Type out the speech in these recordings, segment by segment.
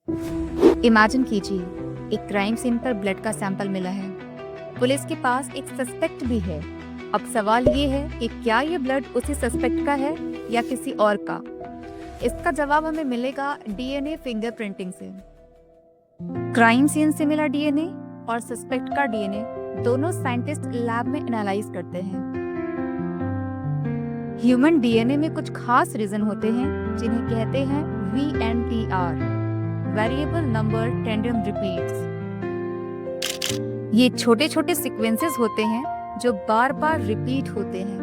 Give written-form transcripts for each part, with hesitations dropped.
Imagine कीजिए, एक crime scene पर ब्लड का सैंपल मिला है। पुलिस के पास एक सस्पेक्ट भी है। अब सवाल ये है कि क्या ये ब्लड उसी सस्पेक्ट का है या किसी और का। इसका जवाब हमें मिलेगा डीएनए फिंगरप्रिंटिंग से। क्राइम सीन से मिला डीएनए और सस्पेक्ट का डीएनए दोनों साइंटिस्ट लैब में एनालाइज करते हैं। ह्यूमन डीएनए में कुछ खास रीजन होते हैं जिन्हें कहते हैं VNTR, variable number tandem repeats. ये छोटे छोटे सीक्वेंसेस होते हैं जो बार बार रिपीट होते हैं।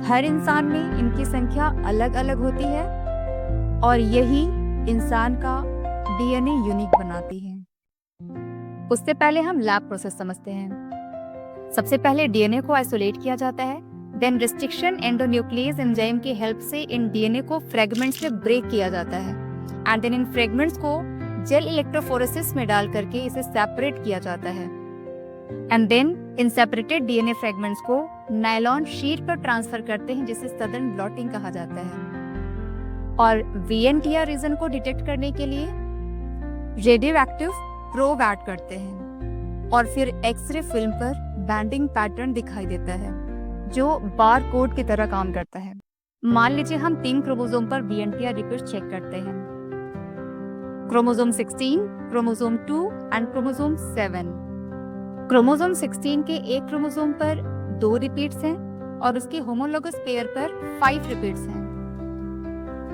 हर इंसान में इनकी संख्या अलग अलग होती है और यही इंसान का डीएनए यूनिक बनाती है। उससे पहले हम लैब प्रोसेस समझते हैं। सबसे पहले डीएनए को आइसोलेट किया जाता है, देन रिस्ट्रिक्शन एंडोन्यूक्लियस एंजाइम की हेल्प से इन डीएनए को फ्रेगमेंट्स में ब्रेक किया जाता है एंड देन इन फ्रेगमेंट्स को जेल इलेक्ट्रोफोरेसिस में डाल करके इसे सेपरेट किया जाता है एंड देन इन सेपरेटेड डीएनए फ्रेगमेंट्स को नायलॉन शीट पर ट्रांसफर करते हैं जिसे सदर्न ब्लॉटिंग कहा जाता है। और VNTR रीजन को डिटेक्ट करने के लिए रेडियोएक्टिव प्रोब ऐड करते हैं और फिर एक्सरे फिल्म पर बैंडिंग पैटर्न दिखाई देता है जो बार कोड की तरह काम करता है। मान लीजिए हम 3 क्रोमोसोम पर VNTR रिपीट चेक करते हैं, chromosome 16, chromosome 2 and chromosome 7। Chromosome 16 के एक क्रोमोसोम पर 2 रिपीट्स हैं और उसके होमोलोगस पेयर पर 5 रिपीट्स हैं।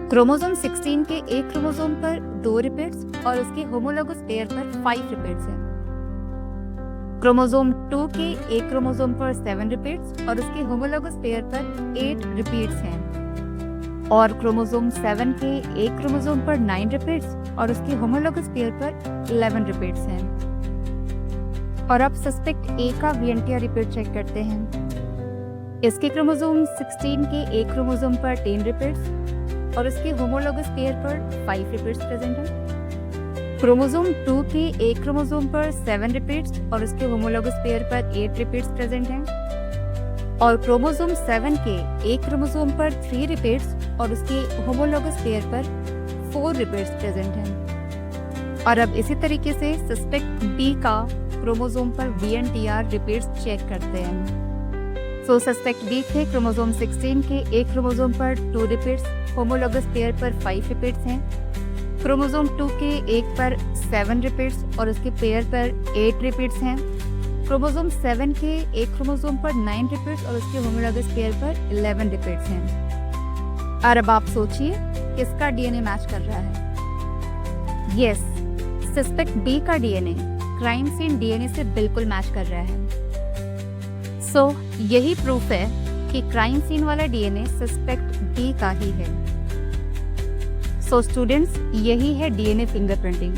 क्रोमोसोम 16 के एक क्रोमोसोम पर 2 रिपीट्स और उसके होमोलोगस पेयर पर 5 रिपीट्स हैं। क्रोमोसोम 2 के एक क्रोमोसोम पर 7 रिपीट्स और उसके होमोलोगस पेयर पर 8 रिपीट्स हैं और क्रोमोसोम 7 के एक क्रोमोसोम पर 9 रिपीट्स और उसके होमोलोगस पेयर पर 11 रिपीट्स हैं। और अब सस्पेक्ट ए का VNTR रिपीट चेक करते हैं। इसके क्रोमोसोम 16 के एक क्रोमोसोम पर 10 रिपीट्स और उसके होमोलोगस पेयर पर 5 रिपीट्स प्रेजेंट हैं। क्रोमोसोम 2 के एक क्रोमोसोम पर 7 रिपीट्स और उसके होमोलोगस पेयर पर 8 रिपीट्स प्रेजेंट हैं और क्रोमोसोम 7 के एक क्रोमोसोम पर 3 रिपीट्स और उसके होमोलोगस पेयर पर 4 रिपीट्स प्रेजेंट हैं। और अब इसी तरीके से सस्पेक्ट बी का क्रोमोसोम पर VNTR रिपीट्स चेक करते हैं। सो सस्पेक्ट बी के क्रोमोसोम 16 के एक क्रोमोसोम पर 2 रिपीट्स, होमोलोगस पेयर पर 5 रिपीट्स हैं। क्रोमोसोम 2 के एक पर 7 रिपीट्स और उसके पेयर पर 8 रिपीट्स हैं। क्रोमोसोम 7 के एक क्रोमोसोम पर 9 रिपीट्स और उसके होमोलोगस पेयर पर 11 रिपीट्स हैं। और अब आप सोचिए किसका डीएनए मैच कर रहा है। यस, सस्पेक्ट बी का डीएनए क्राइम सीन डीएनए से बिल्कुल मैच कर रहा है। सो यही प्रूफ है कि क्राइम सीन वाला डीएनए सस्पेक्ट बी का ही है। सो स्टूडेंट्स, यही है डीएनए फिंगरप्रिंटिंग,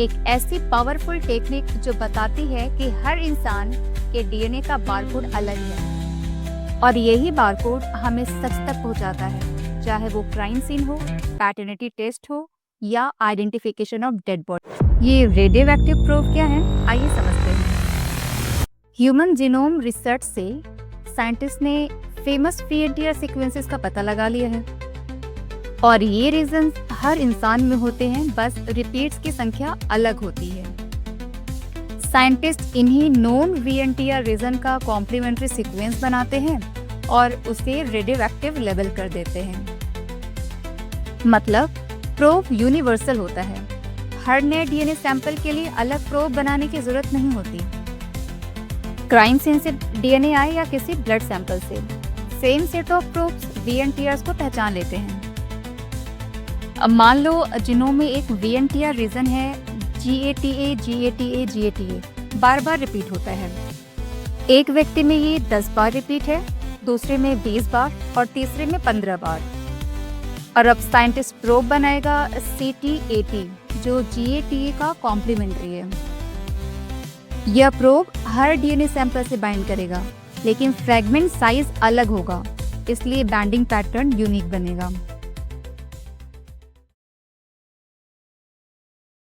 एक ऐसी पावरफुल टेक्निक जो बताती है कि हर इंसान के डीएनए का बारकोड अलग है और यही बारकोड हमें सच तक पहुंचाता है, चाहे वो क्राइम सीन हो, पैटर्निटी टेस्ट हो या आइडेंटिफिकेशन ऑफ डेड बॉडी। ये रेडियोएक्टिव प्रूफ क्या है, आइए समझते हैं। ह्यूमन जीनोम रिसर्च से साइंटिस्ट ने फेमस VNTR सीक्वेंसेस का पता लगा लिया है और ये रीजंस हर इंसान में होते हैं, बस रिपीट्स की संख्या अलग होती है। साइंटिस्ट इन्हीं नोन VNTR रीजन का कॉम्प्लीमेंट्री सीक्वेंस बनाते हैं और उसे रेडियोएक्टिव लेबल कर देते हैं। मतलब प्रोब यूनिवर्सल होता है, हर नए डीएनए सैंपल के लिए अलग प्रोब बनाने की जरूरत नहीं होती। क्राइम सीन से डीएनए आए या किसी ब्लड सैंपल से, same set of probes VNTRs को पहचान लेते हैं। अब मान लो जिनोम में एक VNTR रीजन है GATA GATA GATA, बार बार रिपीट होता है। एक व्यक्ति में ये 10 बार रिपीट है, दूसरे में 20 बार और तीसरे में 15 बार। और अब साइंटिस्ट प्रोब बनाएगा CT80 जो GATA का कॉम्प्लीमेंट्री है। यह प्रोब हर डीएनए सैंपल से बाइंड करेगा, लेकिन फ्रैगमेंट साइज अलग होगा, इसलिए बैंडिंग पैटर्न यूनिक बनेगा।